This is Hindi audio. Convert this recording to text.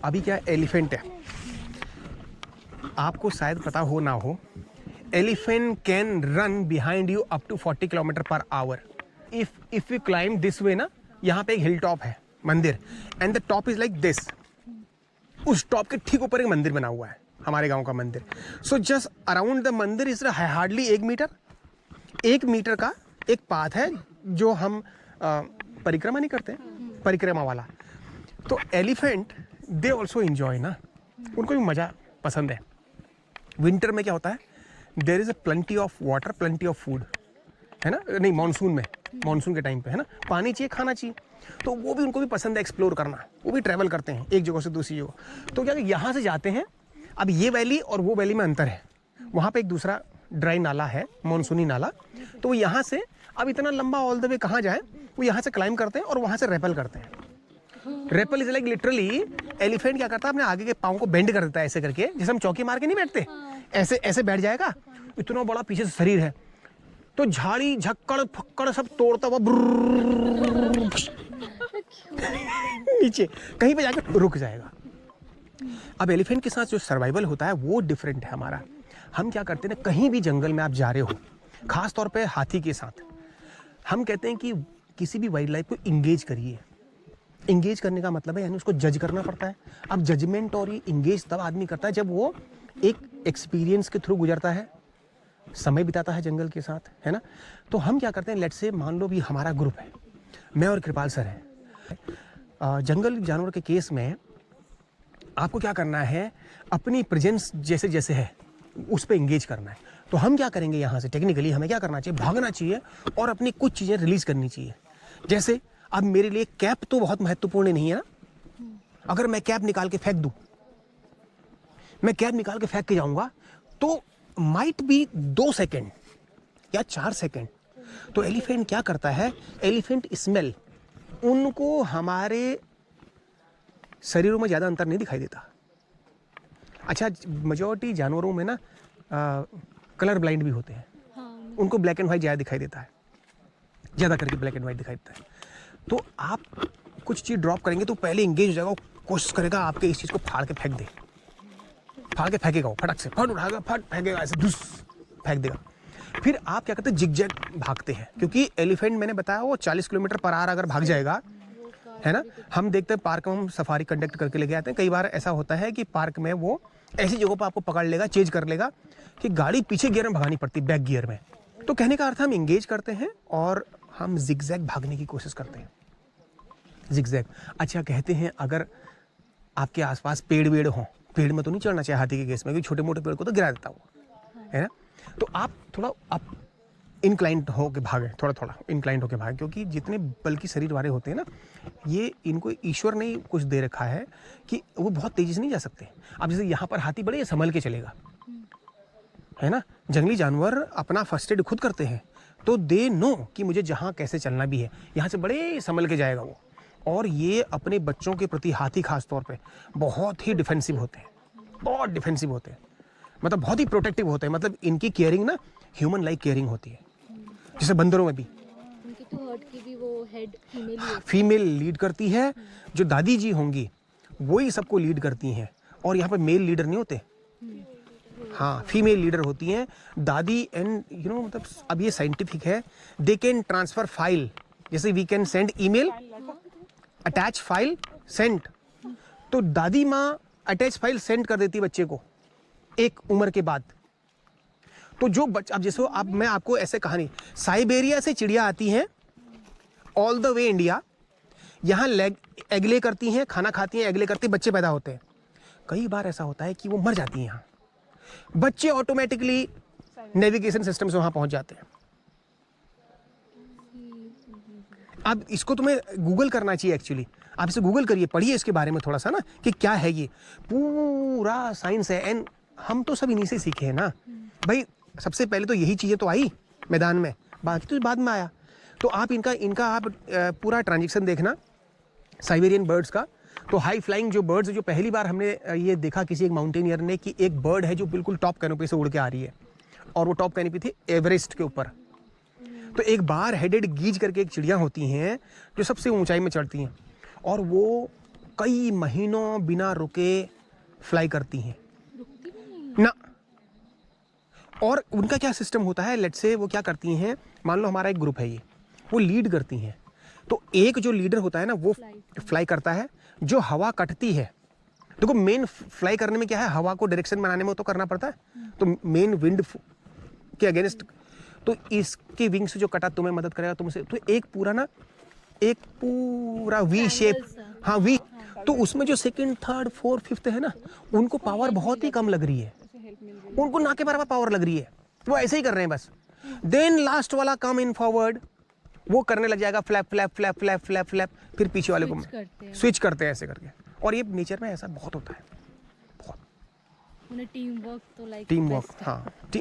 अभी क्या एलिफेंट है, आपको शायद पता हो ना हो, elephant can run behind you up to 40 kilometer per hour. If you climb this way ना, यहाँ पे एक हिल टॉप है मंदिर, and the top is like this. उस टॉप के ठीक ऊपर एक मंदिर बना हुआ है, हमारे गांव का मंदिर। सो जस्ट अराउंड द मंदिर इज हार्डली 1 मीटर का एक पाथ है जो हम परिक्रमा नहीं करते, परिक्रमा वाला। तो एलिफेंट दे ऑल्सो इंजॉय ना, उनको भी मज़ा पसंद है। विंटर में क्या होता है, there is a plenty of water, plenty of food, है ना, नहीं मानसून में, मानसून के टाइम पे, है ना, पानी चाहिए, खाना चाहिए, तो वो भी उनको भी पसंद है एक्सप्लोर करना, वो भी ट्रैवल करते हैं एक जगह से दूसरी जगह। तो क्या यहाँ से जाते हैं, अब ये वैली और वो वैली में अंतर है, वहाँ पे एक दूसरा ड्राई नाला है, मानसूनी नाला, तो वो यहाँ से अब इतना लंबा ऑल द वे कहाँ जाए, वो यहाँ से क्लाइंब करते हैं और वहाँ से रेपल करते हैं। REPL is like literally, elephant क्या करता है, अपने आगे के पाँव को बेंड कर देता है ऐसे करके, जैसे हम चौकी मार के नहीं बैठते, ऐसे ऐसे बैठ जाएगा, इतना बड़ा पीछे से शरीर है, तो झाड़ी झक्कड़ फक्कड़ सब तोड़ता हुआ नीचे कहीं पे जाकर रुक जाएगा। अब एलिफेंट के साथ जो सर्वाइवल होता है वो डिफरेंट है हमारा। हम क्या करते हैं ना, कहीं भी जंगल में आप जा रहे हो, खास तौर पे हाथी के साथ, हम कहते हैं कि किसी भी वाइल्ड लाइफ को इंगेज करिए। इंगेज करने का मतलब है यानी उसको जज करना पड़ता है। अब जजमेंट और ये इंगेज तब आदमी करता है जब वो एक एक्सपीरियंस के थ्रू गुजरता है, समय बिताता है जंगल के साथ, है ना। तो हम क्या करते हैं, लेट्स से मान लो भी हमारा ग्रुप है, मैं और कृपाल सर है, जंगल जानवर के केस में आपको क्या करना है, अपनी प्रेजेंस जैसे जैसे है उस पर इंगेज करना है। तो हम क्या करेंगे, यहाँ से टेक्निकली हमें क्या करना चाहिए, भागना चाहिए और अपनी कुछ चीज़ें रिलीज करनी चाहिए। जैसे अब मेरे लिए कैप तो बहुत महत्वपूर्ण नहीं है ना, अगर मैं कैप निकाल के फेंक दूं, मैं कैप निकाल के फेंक के जाऊंगा तो माइट बी 2 सेकेंड या 4 सेकेंड। तो एलिफेंट क्या करता है, एलिफेंट स्मेल, उनको हमारे शरीरों में ज़्यादा अंतर नहीं दिखाई देता। अच्छा, मेजॉरिटी जानवरों में ना कलर ब्लाइंड भी होते हैं, उनको ब्लैक एंड वाइट ज़्यादा दिखाई देता है, ज़्यादा करके ब्लैक एंड वाइट दिखाई देता है। तो आप कुछ चीज़ ड्रॉप करेंगे तो पहले इंगेज हो जाएगा, कोशिश करेगा आपके इस चीज़ को फाड़ के फेंक दे, फाड़ के फेंकेगा, वो फटक से फट उठाएगा, फट फेंकेगा, ऐसे धुस फेंक देगा। फिर आप क्या करते हैं, जिगजैग भागते हैं, क्योंकि एलिफेंट मैंने बताया वो 40 किलोमीटर पर आवर अगर भाग जाएगा, है ना। हम देखते हैं पार्क में, हम सफारी कंडक्ट करके लेके आते हैं, कई बार ऐसा होता है कि पार्क में वो ऐसी जगहों पर आपको पकड़ लेगा, चेंज कर लेगा कि गाड़ी पीछे गियर में भगानी पड़ती, बैक गियर में। तो कहने का अर्थ हम इंगेज करते हैं और हम जिगजैग भागने की कोशिश करते हैं, जिगजैग। अच्छा, कहते हैं अगर आपके आसपास पेड़ वेड़ हों, पेड़ में तो नहीं चढ़ना चाहिए हाथी के केस में, क्योंकि छोटे मोटे पेड़ को तो गिरा देता हूँ, है ना। तो आप थोड़ा आप इंक्लाइंट होके भागें, थोड़ा थोड़ा इंक्लाइंट होके भागें, क्योंकि जितने बल्कि शरीर वाले होते हैं ना, ये इनको ईश्वर ने कुछ दे रखा है कि वो बहुत तेजी से नहीं जा सकते। अब जैसे यहाँ पर हाथी बड़े संभल के चलेगा, है ना। जंगली जानवर अपना फर्स्ट एड खुद करते हैं, तो दे नो कि मुझे जहाँ कैसे चलना भी है, यहाँ से बड़े संभल के जाएगा वो। और ये अपने बच्चों के प्रति, हाथी खास तौर पे बहुत ही डिफेंसिव होते हैं, बहुत डिफेंसिव होते हैं, मतलब बहुत ही प्रोटेक्टिव होते हैं। मतलब इनकी केयरिंग ना ह्यूमन लाइक केयरिंग होती है, जैसे बंदरों में भी। उनकी तो हर्ट की भी वो हेड फीमेल लीड करती है, जो दादी जी होंगी वही सबको लीड करती हैं, और यहाँ पे मेल लीडर नहीं होते, हाँ फीमेल लीडर होती हैं दादी। एंड यू नो, मतलब अब ये साइंटिफिक है, दे कैन ट्रांसफर फाइल, जैसे we can send email, attach file send, तो दादी माँ अटैच फाइल सेंड कर देती बच्चे को एक उम्र के बाद। तो जो बच्चा, अब जैसे अब मैं आपको ऐसे कहानी, साइबेरिया से चिड़िया आती हैं ऑल द वे इंडिया, यहाँ एग ले करती हैं, खाना खाती हैं, एग ले करती हैं, बच्चे पैदा होते हैं। कई बार ऐसा होता है कि वो मर जाती हैं यहाँ, बच्चे ऑटोमेटिकली नेविगेशन सिस्टम से वहाँ पहुँच जाते हैं। अब इसको तुम्हें गूगल करना चाहिए एक्चुअली, आप इसे गूगल करिए, पढ़िए इसके बारे में थोड़ा सा ना, कि क्या है ये, पूरा साइंस है। एंड हम तो सब इन्हीं से सीखे हैं ना भाई, सबसे पहले तो यही चीज़ें तो आई मैदान में, बाकी तो बाद में आया। तो आप इनका आप पूरा ट्रांजेक्शन देखना साइबेरियन बर्ड्स का। तो हाई फ्लाइंग जो बर्ड्स, जो पहली बार हमने ये देखा किसी एक माउंटेनियर ने, कि एक बर्ड है जो बिल्कुल टॉप कैनोपी से उड़ के आ रही है, और वो टॉप कैनोपी थी एवरेस्ट के ऊपर। तो एक बार हेडेड गीज करके एक चिड़िया होती हैं जो सबसे ऊंचाई में चढ़ती हैं, और वो कई महीनों बिना रुके फ्लाई करती हैं रुकती भी नहीं ना। और उनका क्या सिस्टम होता है, लेट्स से वो क्या करती हैं, मान लो हमारा एक ग्रुप है, ये वो लीड करती हैं, तो एक जो लीडर होता है ना वो फ्लाई करता है, जो हवा कटती है, देखो मेन फ्लाई करने में क्या है, हवा को डायरेक्शन बनाने में तो करना पड़ता है, तो मेन विंड के अगेंस्ट, तो इसके विंग से जो कटा तुम्हें मदद करेगा तुमसे, तो एक पूरा वी शेप, हाँ वी, तो उसमें जो सेकंड थर्ड फोर्थ फिफ्थ है ना, उनको पावर बहुत ही कम लग रही है, उनको ना के बराबर पावर लग रही है, वो ऐसे ही कर रहे हैं बस। देन लास्ट वाला कम इन फॉरवर्ड, वो करने लग जाएगा flap flap flap flap flap flap, फिर पीछे वाले को स्विच करते हैं ऐसे करके। और ये नेचर में ऐसा बहुत होता है, बहुत उन्हें टीम वर्क तो लाइक टीम वर्क, हाँ टीम